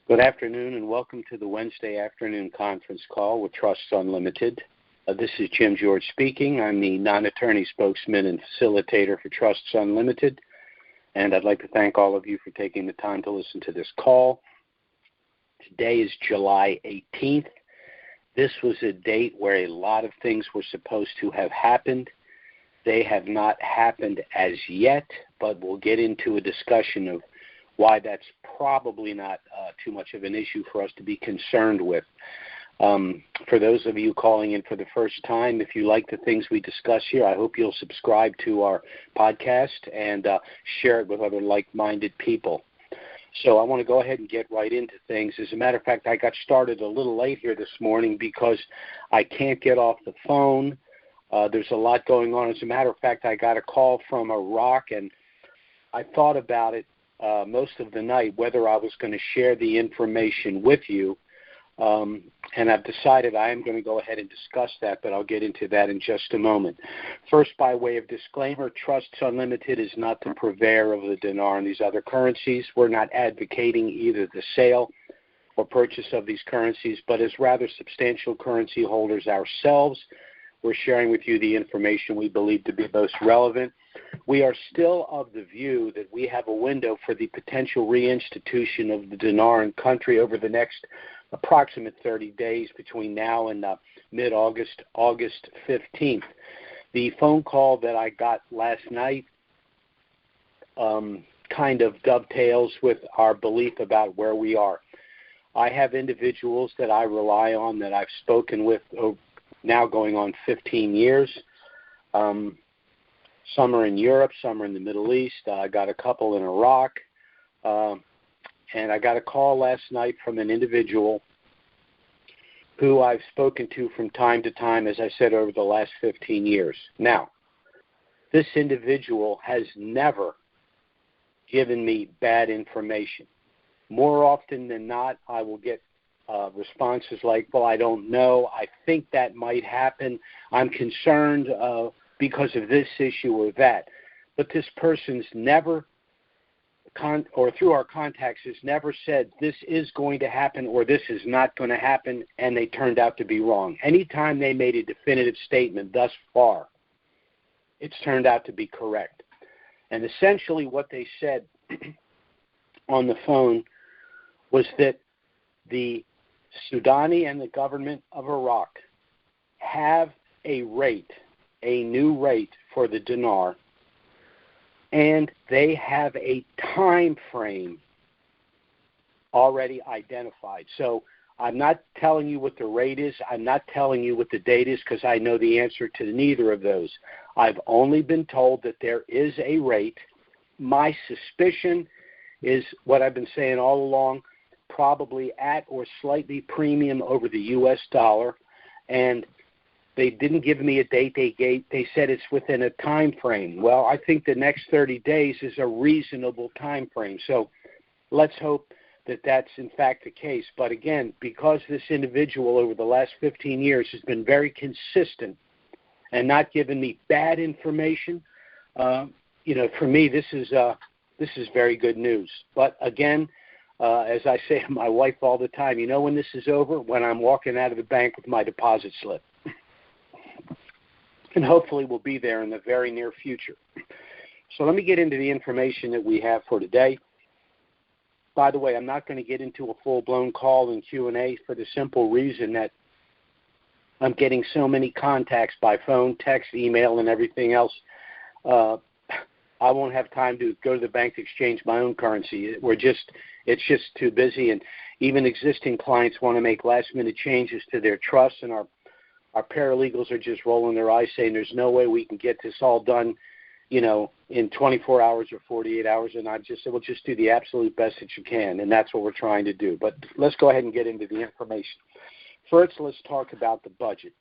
Good afternoon and welcome to the Wednesday afternoon conference call with Trusts Unlimited. This is Jim George speaking. I'm the non-attorney spokesman and facilitator for Trusts Unlimited, and I'd like to thank all of you for taking the time to listen to this call. Today is July 18th. This was a date where a lot of things were supposed to have happened. They have not happened as yet, but we'll get into a discussion of why that's probably not too much of an issue for us to be concerned with. For those of you calling in for the first time, if you like the things we discuss here, I hope you'll subscribe to our podcast and share it with other like-minded people. So I want to go ahead and get right into things. As a matter of fact, I got started a little late here this morning because I can't get off the phone. There's a lot going on. As a matter of fact, I got a call from Iraq, and I thought about it most of the night, whether I was going to share the information with you, and I've decided I am going to go ahead and discuss that, but I'll get into that in just a moment. First, by way of disclaimer, Trusts Unlimited is not the purveyor of the dinar and these other currencies. We're not advocating either the sale or purchase of these currencies, but as rather substantial currency holders ourselves, we're sharing with you the information we believe to be most relevant. We are still of the view that we have a window for the potential reinstitution of the dinar in country over the next approximate 30 days between now and mid-August, August 15th. The phone call that I got last night kind of dovetails with our belief about where we are. I have individuals that I rely on that I've spoken with now going on 15 years. Some are in Europe, some are in the Middle East. I got a couple in Iraq. And I got a call last night from an individual who I've spoken to from time to time, as I said, over the last 15 years. Now, this individual has never given me bad information. More often than not, I will get responses like, well, I don't know. I think that might happen. I'm concerned because of this issue or that. But this person's never, or through our contacts, has never said this is going to happen or this is not going to happen, and they turned out to be wrong. Anytime they made a definitive statement thus far, it's turned out to be correct. And essentially what they said on the phone was that the Sudani and the government of Iraq have a rate, a new rate for the dinar, and they have a time frame already identified. So I'm not telling you what the rate is. I'm not telling you what the date is because I know the answer to neither of those. I've only been told that there is a rate. My suspicion is what I've been saying all along, probably at or slightly premium over the U.S. dollar, and they didn't give me a date. They said it's within a time frame. Well, I think the next 30 days is a reasonable time frame. So let's hope that that's in fact the case. But again, because this individual over the last 15 years has been very consistent and not given me bad information, for me this is very good news. But again, as I say to my wife all the time, you know when this is over? When I'm walking out of the bank with my deposit slip. And hopefully we'll be there in the very near future. So let me get into the information that we have for today. By the way, I'm not going to get into a full-blown call and Q&A for the simple reason that I'm getting so many contacts by phone, text, email, and everything else. I won't have time to go to the bank to exchange my own currency. It's just too busy, and even existing clients want to make last-minute changes to their trusts, and our paralegals are just rolling their eyes saying there's no way we can get this all done, in 24 hours or 48 hours. And I just said, well, just do the absolute best that you can, and that's what we're trying to do. But let's go ahead and get into the information. First, let's talk about the budget.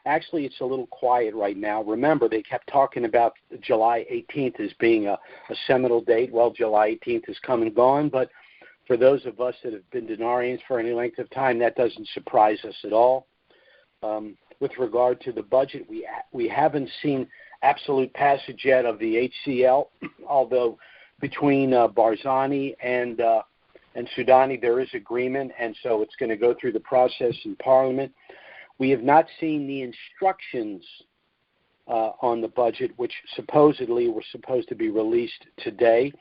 Actually, it's a little quiet right now. Remember, they kept talking about July 18th as being a seminal date. Well, July 18th is come and gone, but for those of us that have been dinarians for any length of time, that doesn't surprise us at all. With regard to the budget, we haven't seen absolute passage yet of the HCL, although between Barzani and and Sudani, there is agreement, and so it's going to go through the process in Parliament. We have not seen the instructions on the budget, which supposedly were supposed to be released today,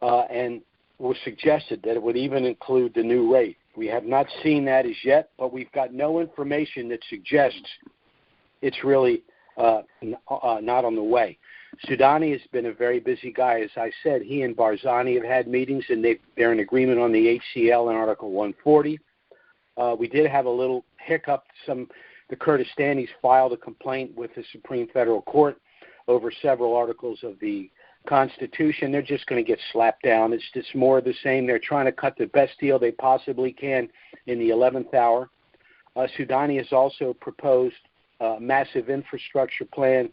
and was suggested that it would even include the new rate. We have not seen that as yet, but we've got no information that suggests it's really not on the way. Sudani has been a very busy guy. As I said, he and Barzani have had meetings, and they're in agreement on the HCL in Article 140. We did have a little hiccup. The Kurdistanis filed a complaint with the Supreme Federal Court over several articles of the Constitution. They're just going to get slapped down. It's just more of the same. They're trying to cut the best deal they possibly can in the 11th hour. Sudani has also proposed a massive infrastructure plan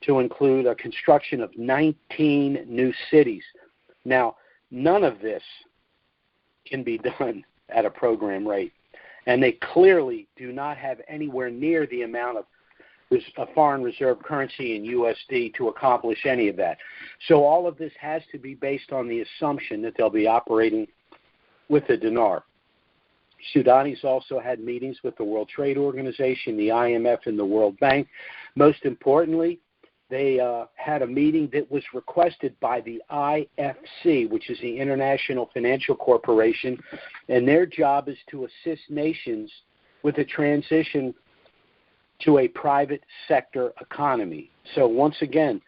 to include a construction of 19 new cities. Now, none of this can be done at a program rate, and they clearly do not have anywhere near the amount of foreign reserve currency in USD to accomplish any of that. So all of this has to be based on the assumption that they'll be operating with the dinar. Sudani's also had meetings with the World Trade Organization, the IMF, and the World Bank. Most importantly, they had a meeting that was requested by the IFC, which is the International Financial Corporation, and their job is to assist nations with a transition to a private sector economy. So once again,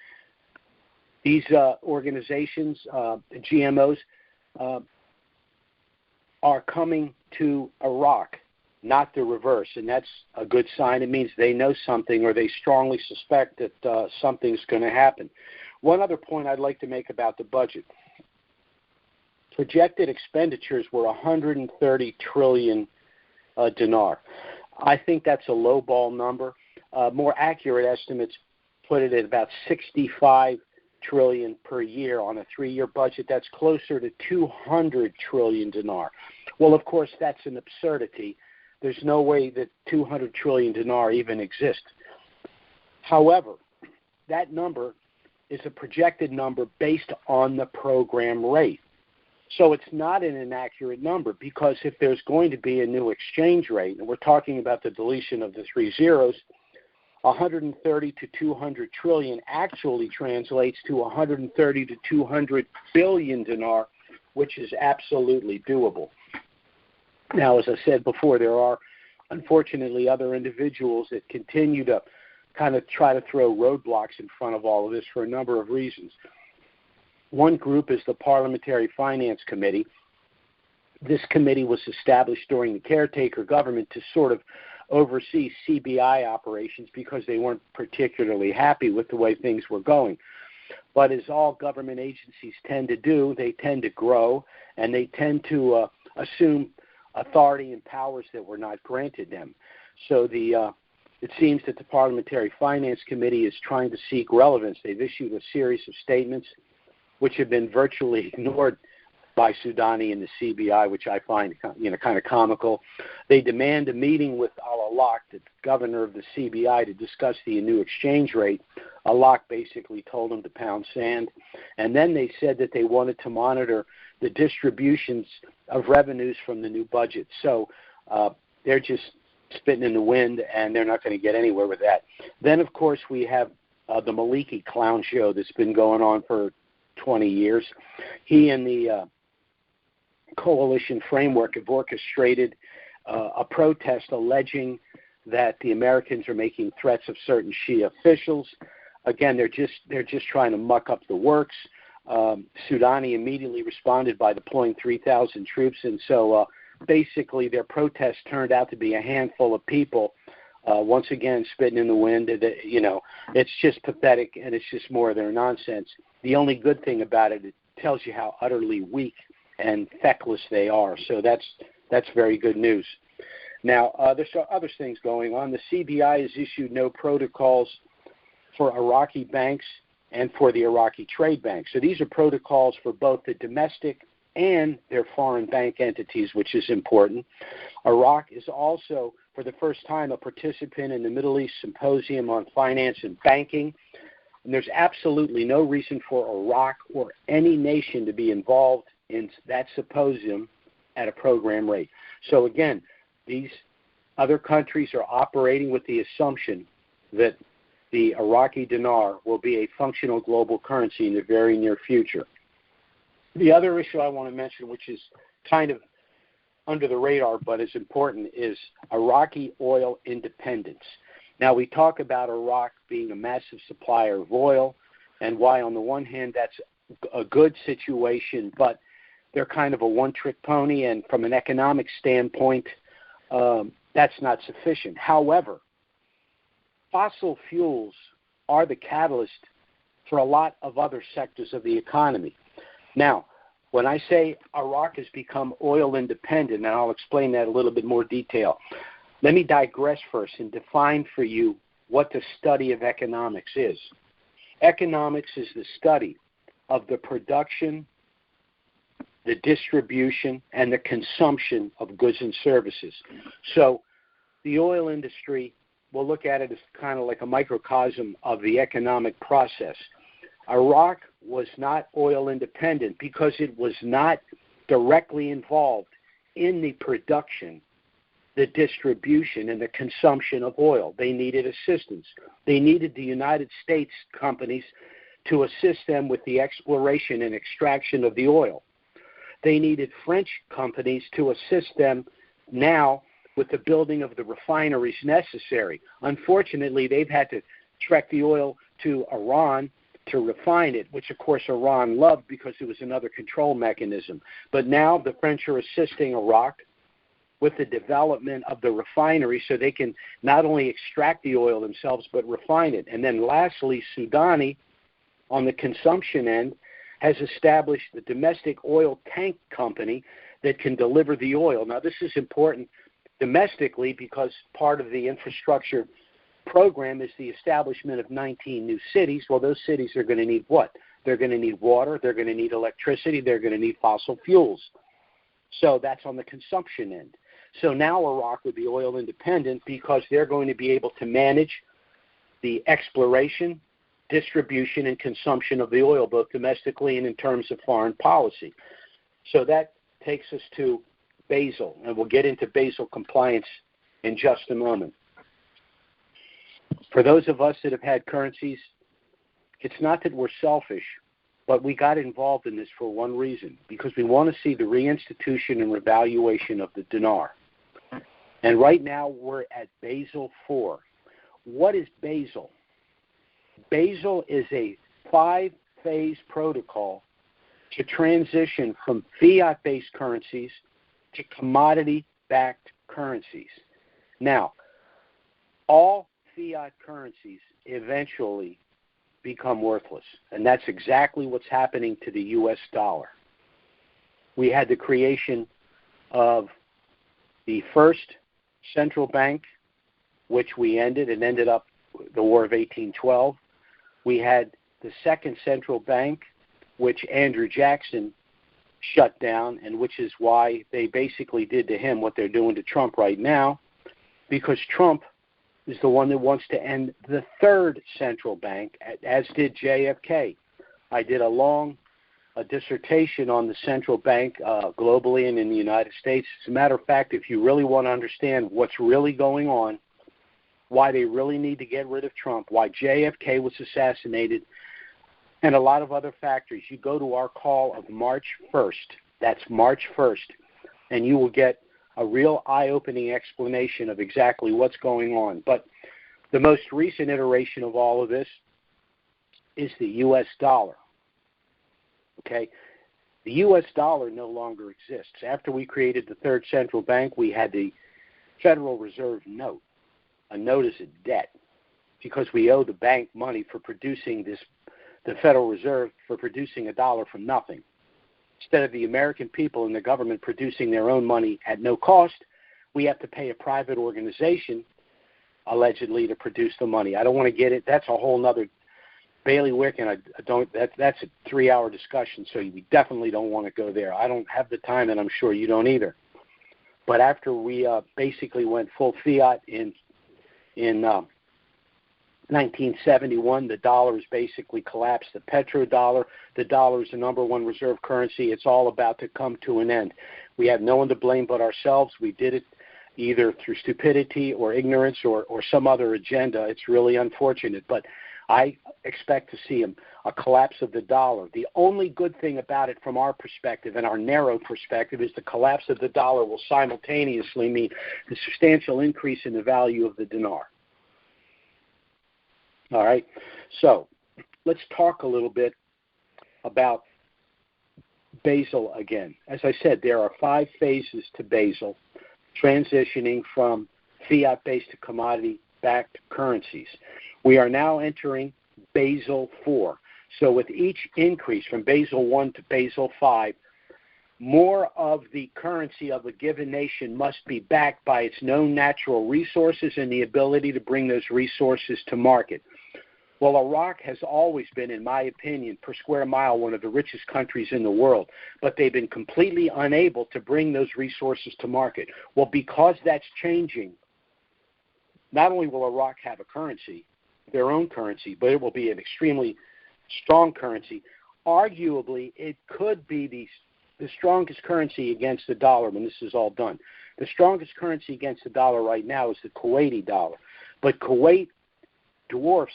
these organizations, GMOs, are coming to Iraq, not the reverse, and that's a good sign. It means they know something, or they strongly suspect that something's going to happen. One other point I'd like to make about the budget. Projected expenditures were 130 trillion dinar. I think that's a lowball number. More accurate estimates put it at about 65 trillion per year on a 3-year budget. That's closer to 200 trillion dinar. Well, of course, that's an absurdity. There's no way that 200 trillion dinar even exists. However, that number is a projected number based on the program rate. So it's not an inaccurate number, because if there's going to be a new exchange rate, and we're talking about the deletion of the 3 zeros, 130 to 200 trillion actually translates to 130 to 200 billion dinar, which is absolutely doable. Now, as I said before, there are unfortunately other individuals that continue to kind of try to throw roadblocks in front of all of this for a number of reasons. One group is the Parliamentary Finance Committee. This committee was established during the caretaker government to sort of oversee CBI operations because they weren't particularly happy with the way things were going. But as all government agencies tend to do, they tend to grow, and they tend to assume authority and powers that were not granted them. So it seems that the Parliamentary Finance Committee is trying to seek relevance. They've issued a series of statements which have been virtually ignored by Sudani and the CBI, which I find kind of comical. They demand a meeting with Al-Alaq, the governor of the CBI, to discuss the new exchange rate. Alaq basically told them to pound sand. And then they said that they wanted to monitor the distributions of revenues from the new budget. So they're just spitting in the wind, and they're not going to get anywhere with that. Then, of course, we have the Maliki clown show that's been going on for 20 years. He and the coalition framework have orchestrated a protest alleging that the Americans are making threats of certain Shia officials. Again, they're just trying to muck up the works. Sudani immediately responded by deploying 3,000 troops, and so basically their protest turned out to be a handful of people, once again spitting in the wind. It's just pathetic, and it's just more of their nonsense. The only good thing about it, it tells you how utterly weak and feckless they are. So that's very good news. Now, there's other things going on. The CBI has issued no protocols for Iraqi banks and for the Iraqi trade banks. So these are protocols for both the domestic and their foreign bank entities, which is important. Iraq is also, for the first time, a participant in the Middle East Symposium on Finance and Banking. And there's absolutely no reason for Iraq or any nation to be involved in that symposium at a program rate. So again, these other countries are operating with the assumption that the Iraqi dinar will be a functional global currency in the very near future. The other issue I want to mention, which is kind of under the radar but is important, is Iraqi oil independence. Now, we talk about Iraq being a massive supplier of oil, and why on the one hand that's a good situation, but they're kind of a one-trick pony, and from an economic standpoint, that's not sufficient. However, fossil fuels are the catalyst for a lot of other sectors of the economy. Now, when I say Iraq has become oil independent, and I'll explain that in a little bit more detail, let me digress first and define for you what the study of economics is. Economics is the study of the production, the distribution, and the consumption of goods and services. So the oil industry, we'll look at it as kind of like a microcosm of the economic process. Iraq was not oil independent because it was not directly involved in the production, the distribution, and the consumption of oil. They needed assistance. They needed the United States companies to assist them with the exploration and extraction of the oil. They needed French companies to assist them now with the building of the refineries necessary. Unfortunately, they've had to trek the oil to Iran to refine it, which of course Iran loved because it was another control mechanism. But now the French are assisting Iraq with the development of the refinery so they can not only extract the oil themselves but refine it. And then lastly, Sudani, on the consumption end, has established the domestic oil tank company that can deliver the oil. Now, this is important domestically because part of the infrastructure program is the establishment of 19 new cities. Well, those cities are going to need what? They're going to need water, they're going to need electricity, they're going to need fossil fuels. So that's on the consumption end. So now Iraq would be oil independent because they're going to be able to manage the exploration, distribution, and consumption of the oil, both domestically and in terms of foreign policy. So that takes us to Basel, and we'll get into Basel compliance in just a moment. For those of us that have had currencies, it's not that we're selfish, but we got involved in this for one reason, because we want to see the reinstitution and revaluation of the dinar. And right now we're at Basel IV. What is Basel? Basel is a 5-phase protocol to transition from fiat-based currencies to commodity-backed currencies. Now, all fiat currencies eventually become worthless, and that's exactly what's happening to the U.S. dollar. We had the creation of the first central bank, which we ended and ended up the War of 1812. We had the second central bank, which Andrew Jackson shut down, and which is why they basically did to him what they're doing to Trump right now, because Trump is the one that wants to end the third central bank, as did JFK. I did a dissertation on the central bank globally and in the United States. As a matter of fact, if you really want to understand what's really going on, why they really need to get rid of Trump, why JFK was assassinated, and a lot of other factors, you go to our call of March 1st. That's March 1st, and you will get a real eye-opening explanation of exactly what's going on. But the most recent iteration of all of this is the U.S. dollar. Okay? The U.S. dollar no longer exists. After we created the third central bank, we had the Federal Reserve note. A note is a debt because we owe the bank money for producing the Federal Reserve for producing a dollar from nothing. Instead of the American people and the government producing their own money at no cost, we have to pay a private organization, allegedly, to produce the money. I don't want to get it. That's a whole other bailiwick, and I don't. That's a 3-hour discussion, so we definitely don't want to go there. I don't have the time, and I'm sure you don't either. But after we basically went full fiat in 1971, the dollar has basically collapsed. The petrodollar, the dollar is the number one reserve currency. It's all about to come to an end. We have no one to blame but ourselves. We did it either through stupidity or ignorance or some other agenda. It's really unfortunate, but I expect to see a collapse of the dollar. The only good thing about it from our perspective and our narrow perspective is the collapse of the dollar will simultaneously mean the substantial increase in the value of the dinar. All right, so let's talk a little bit about Basel again. As I said, there are 5 phases to Basel, transitioning from fiat-based to commodity-backed currencies. We are now entering Basel IV. So with each increase from Basel I to Basel V, more of the currency of a given nation must be backed by its known natural resources and the ability to bring those resources to market. Well, Iraq has always been, in my opinion, per square mile, one of the richest countries in the world, but they've been completely unable to bring those resources to market. Well, because that's changing, not only will Iraq have a currency, their own currency, but it will be an extremely strong currency. Arguably, it could be the strongest currency against the dollar when this is all done. The strongest currency against the dollar right now is the Kuwaiti dollar, but Kuwait dwarfs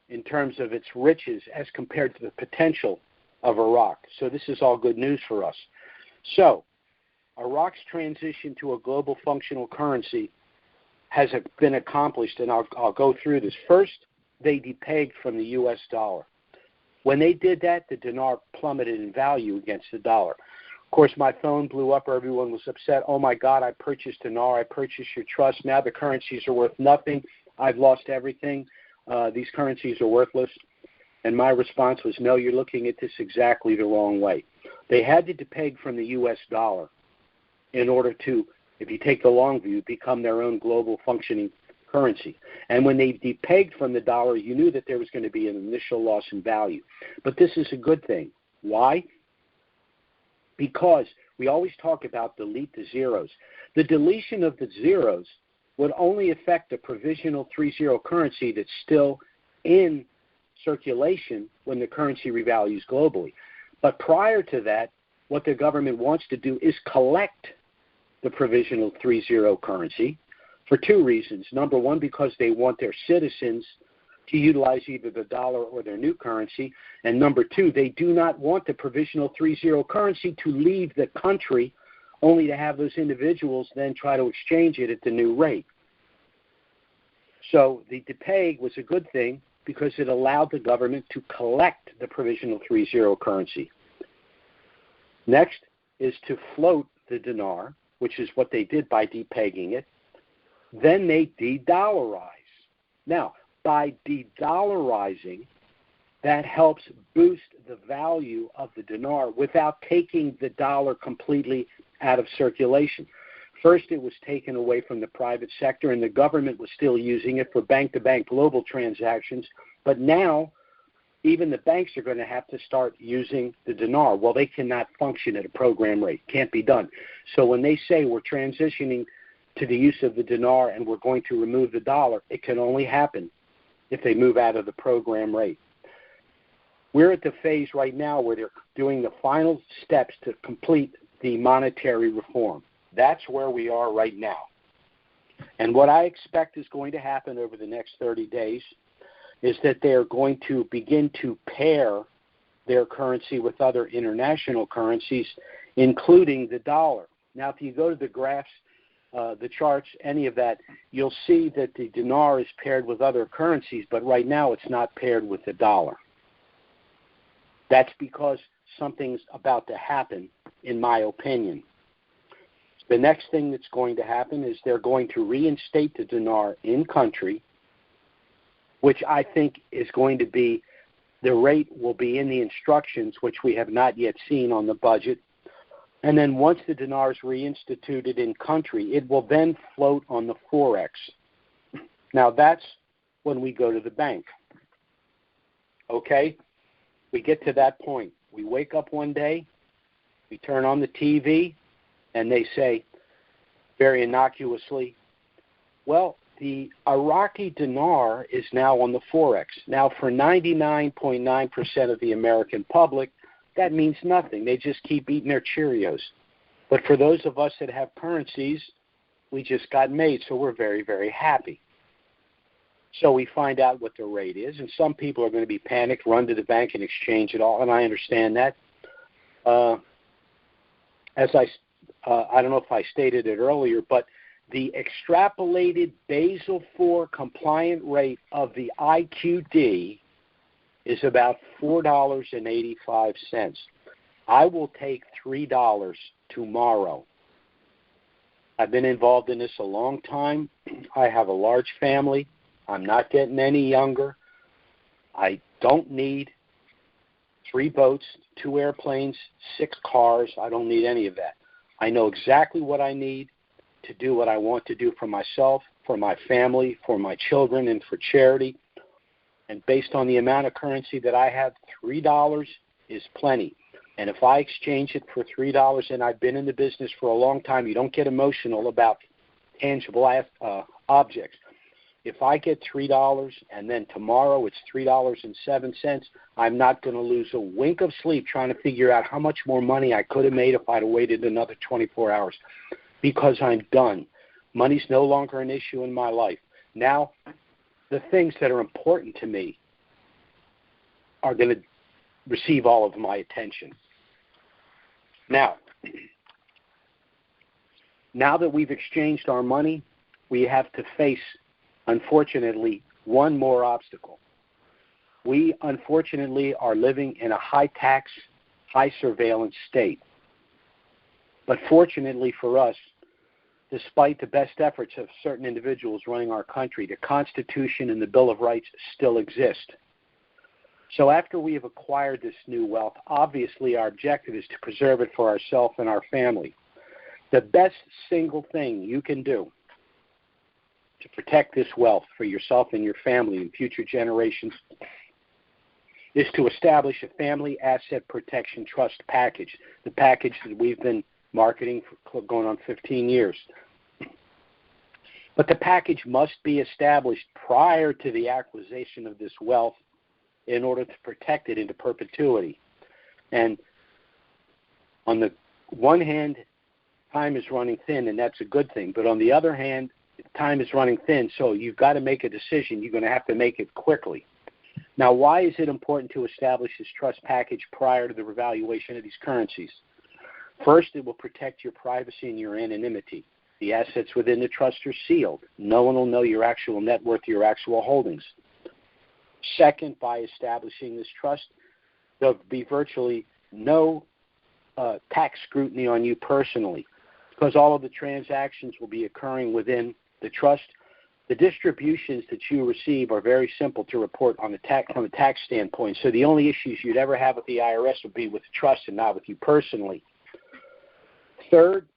in terms of its riches as compared to the potential of Iraq. So this is all good news for us. So Iraq's transition to a global functional currency has been accomplished, and I'll go through this. First, they depegged from the U.S. dollar. When they did that, the dinar plummeted in value against the dollar. Of course, my phone blew up. Everyone was upset. Oh, my God, I purchased dinar. I purchased your trust. Now the currencies are worth nothing. I've lost everything. These currencies are worthless. And my response was, no, you're looking at this exactly the wrong way. They had to depeg from the U.S. dollar in order to, if you take the long view, become their own global functioning currency. And when they depegged from the dollar, you knew that there was going to be an initial loss in value. But this is a good thing. Why? Because we always talk about delete the zeros. The deletion of the zeros would only affect the provisional 3-0 currency that's still in circulation when the currency revalues globally. But prior to that, what the government wants to do is collect the provisional 3-0 currency for 2 reasons. Number one, because they want their citizens to utilize either the dollar or their new currency. And number 2, they do not want the provisional 3-0 currency to leave the country only to have those individuals then try to exchange it at the new rate. So the depeg was a good thing because it allowed the government to collect the provisional 3-0 currency. Next is to float the dinar, which is what they did by depegging it. Then they de-dollarize. Now, by de-dollarizing, that helps boost the value of the dinar without taking the dollar completely out of circulation. First, it was taken away from the private sector, and the government was still using it for bank-to-bank global transactions. But now, even the banks are going to have to start using the dinar. Well, they cannot function at a program rate. Can't be done. So when they say we're transitioning to the use of the dinar and we're going to remove the dollar, it can only happen if they move out of the program rate. We're at the phase right now where they're doing the final steps to complete the monetary reform. That's where we are right now. And what I expect is going to happen over the next 30 days is that they're going to begin to pair their currency with other international currencies, including the dollar. Now, if you go to the graphs, the charts, any of that, you'll see that the dinar is paired with other currencies, but right now it's not paired with the dollar. That's because something's about to happen, in my opinion. The next thing that's going to happen is they're going to reinstate the dinar in country, which I think is going to be, the rate will be in the instructions, which we have not yet seen on the budget. And then once the dinar is reinstituted in country, it will then float on the Forex. Now that's when we go to the bank. Okay? We get to that point. We wake up one day, we turn on the TV, and they say, very innocuously, well, the Iraqi Dinar is now on the Forex. Now, for 99.9% of the American public, that means nothing. They just keep eating their Cheerios. But for those of us that have currencies, we just got made, so we're very, very happy. So we find out what the rate is, and some people are going to be panicked, run to the bank and exchange it all, and I understand that. As I don't know if I stated it earlier, but the extrapolated Basel IV compliant rate of the IQD is about $4.85. I will take $3 tomorrow. I've been involved in this a long time. I have a large family. I'm not getting any younger. I don't need 3 boats, 2 airplanes, 6 cars. I don't need any of that. I know exactly what I need to do what I want to do for myself, for my family, for my children, and for charity. And based on the amount of currency that I have, $3 is plenty. And if I exchange it for $3, and I've been in the business for a long time, you don't get emotional about tangible objects. If I get $3 and then tomorrow it's $3.07, I'm not going to lose a wink of sleep trying to figure out how much more money I could have made if I'd have waited another 24 hours, because I'm done. Money's no longer an issue in my life. Now, the things that are important to me are going to receive all of my attention. Now that we've exchanged our money, we have to face, unfortunately, one more obstacle. We, unfortunately, are living in a high-tax, high-surveillance state. But fortunately for us, despite the best efforts of certain individuals running our country, the Constitution and the Bill of Rights still exist. So after we have acquired this new wealth, obviously our objective is to preserve it for ourselves and our family. The best single thing you can do to protect this wealth for yourself and your family and future generations is to establish a family asset protection trust package, the package that we've been marketing for going on 15 years. But the package must be established prior to the acquisition of this wealth in order to protect it into perpetuity. And on the one hand, time is running thin, and that's a good thing. But on the other hand, time is running thin, so you've got to make a decision. You're going to have to make it quickly. Now, why is it important to establish this trust package prior to the revaluation of these currencies? First, it will protect your privacy and your anonymity. The assets within the trust are sealed. No one will know your actual net worth, your actual holdings. Second, by establishing this trust, there'll be virtually no tax scrutiny on you personally, because all of the transactions will be occurring within the trust. The distributions that you receive are very simple to report on from a tax standpoint. So the only issues you'd ever have with the IRS would be with the trust and not with you personally. Third,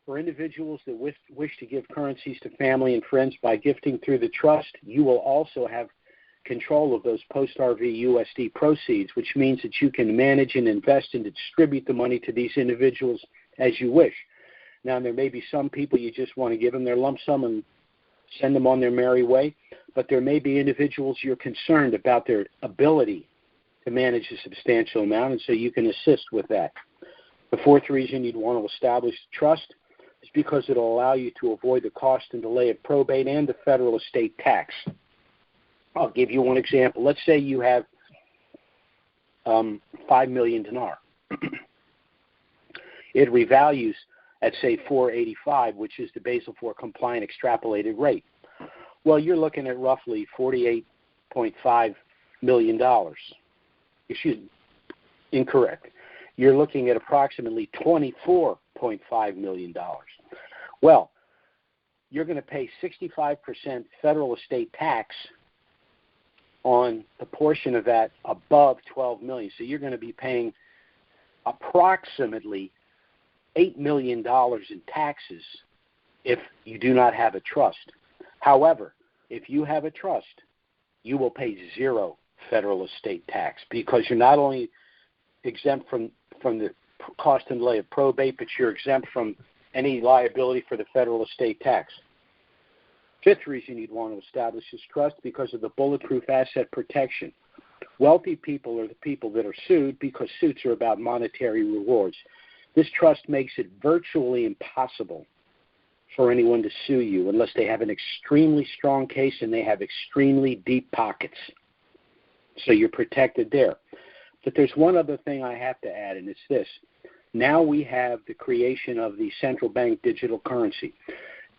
for individuals that wish to give currencies to family and friends by gifting through the trust, you will also have control of those post-RV USD proceeds, which means that you can manage and invest and distribute the money to these individuals as you wish. Now, there may be some people you just want to give them their lump sum and send them on their merry way, but there may be individuals you're concerned about their ability to manage a substantial amount, and so you can assist with that. The fourth reason you'd want to establish the trust is because it will allow you to avoid the cost and delay of probate and the federal estate tax. I'll give you one example. Let's say you have 5 million dinar. It revalues at, say, 485, which is the Basel IV compliant extrapolated rate. Well, you're looking at roughly $48.5 million. Excuse me, incorrect. You're looking at approximately $24.5 million. Well, you're going to pay 65% federal estate tax on the portion of that above $12 million. So you're going to be paying approximately $8 million in taxes if you do not have a trust. However, if you have a trust, you will pay 0 federal estate tax, because you're not only exempt from the cost and delay of probate, but you're exempt from any liability for the federal estate tax. Fifth reason you'd want to establish this trust, because of the bulletproof asset protection. Wealthy people are the people that are sued because suits are about monetary rewards. This trust makes it virtually impossible for anyone to sue you unless they have an extremely strong case and they have extremely deep pockets. So you're protected there. But there's one other thing I have to add, and it's this. Now we have the creation of the central bank digital currency,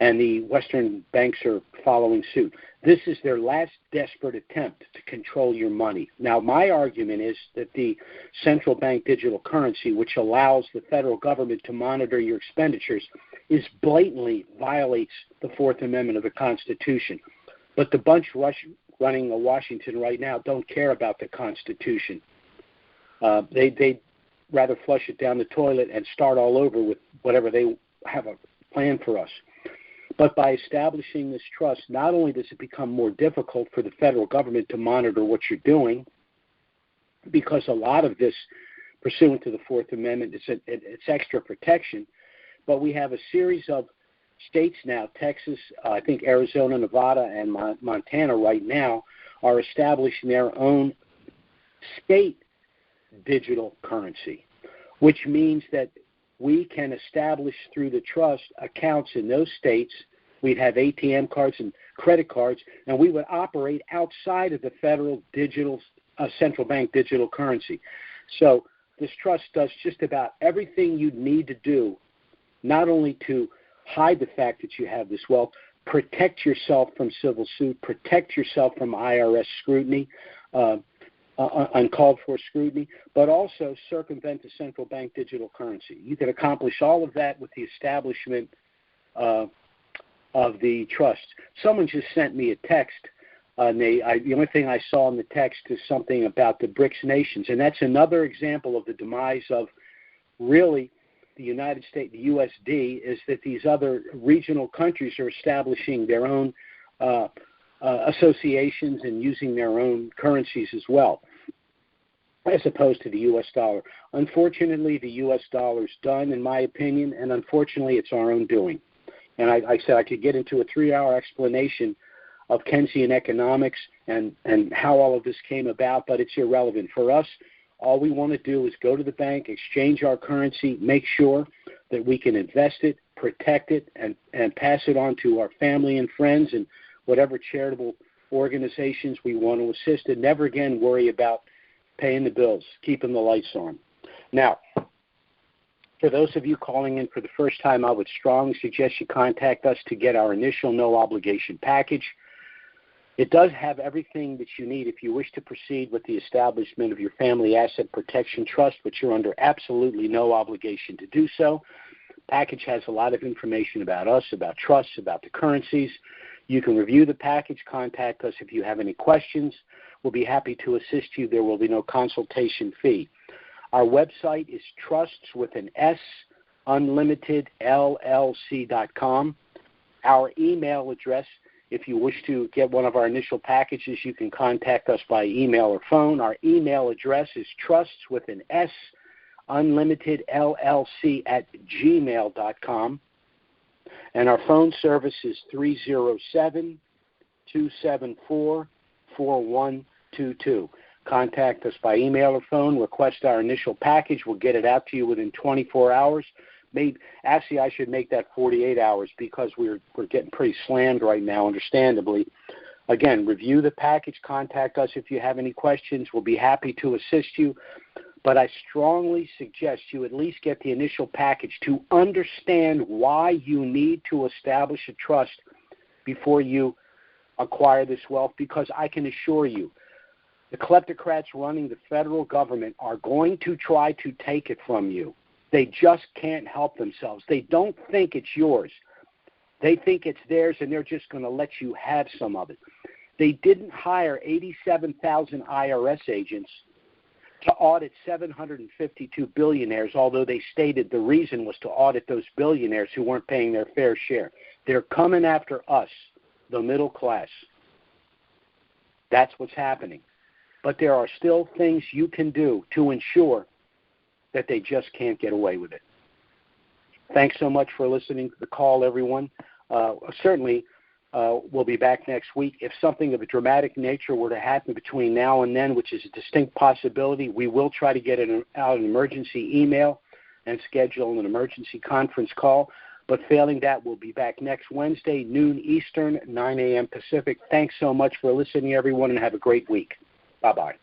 and the Western banks are following suit. This is their last desperate attempt to control your money. Now, my argument is that the central bank digital currency, which allows the federal government to monitor your expenditures, is blatantly violates the Fourth Amendment of the Constitution. But the bunch running Washington right now don't care about the Constitution. They'd rather flush it down the toilet and start all over with whatever they have a plan for us. But by establishing this trust, not only does it become more difficult for the federal government to monitor what you're doing, because a lot of this, pursuant to the Fourth Amendment, it's extra protection, but we have a series of states now, Texas, I think Arizona, Nevada, and Montana right now, are establishing their own state digital currency, which means that we can establish through the trust accounts in those states. We'd have ATM cards and credit cards, and we would operate outside of the federal digital central bank digital currency. So this trust does just about everything you need to do, not only to hide the fact that you have this wealth, protect yourself from civil suit, protect yourself from IRS scrutiny, uncalled for scrutiny, but also circumvent the central bank digital currency. You can accomplish all of that with the establishment of the trust. Someone just sent me a text. The only thing I saw in the text is something about the BRICS nations, and that's another example of the demise of really the United States, the USD, is that these other regional countries are establishing their own associations and using their own currencies as well, as opposed to the U.S. dollar. Unfortunately, the U.S. dollar's done, in my opinion, and unfortunately, it's our own doing. And I said I could get into a 3-hour explanation of Keynesian economics and how all of this came about, but it's irrelevant. For us, all we want to do is go to the bank, exchange our currency, make sure that we can invest it, protect it, and pass it on to our family and friends and whatever charitable organizations we want to assist, and never again worry about paying the bills, keeping the lights on. Now, for those of you calling in for the first time, I would strongly suggest you contact us to get our initial no-obligation package. It does have everything that you need if you wish to proceed with the establishment of your family asset protection trust, but you're under absolutely no obligation to do so. The package has a lot of information about us, about trusts, about the currencies. You can review the package, contact us if you have any questions. We'll be happy to assist you. There will be no consultation fee. Our website is trusts with an S, unlimitedllc.com. Our email address, if you wish to get one of our initial packages, you can contact us by email or phone. Our email address is trusts with an S, unlimitedllc@gmail.com. And our phone service is 307-274-4122. Contact us by email or phone, request our initial package. We'll get it out to you within 24 hours. Actually, I should make that 48 hours because we're getting pretty slammed right now, understandably. Again, review the package. Contact us if you have any questions. We'll be happy to assist you. But I strongly suggest you at least get the initial package to understand why you need to establish a trust before you acquire this wealth, because I can assure you, the kleptocrats running the federal government are going to try to take it from you. They just can't help themselves. They don't think it's yours. They think it's theirs, and they're just going to let you have some of it. They didn't hire 87,000 IRS agents to audit 752 billionaires, although they stated the reason was to audit those billionaires who weren't paying their fair share. They're coming after us, the middle class. That's what's happening. But there are still things you can do to ensure that they just can't get away with it. Thanks so much for listening to the call, everyone. Certainly, we'll be back next week. If something of a dramatic nature were to happen between now and then, which is a distinct possibility, we will try to get out an emergency email and schedule an emergency conference call. But failing that, we'll be back next Wednesday, noon Eastern, 9 a.m. Pacific. Thanks so much for listening, everyone, and have a great week. Bye-bye.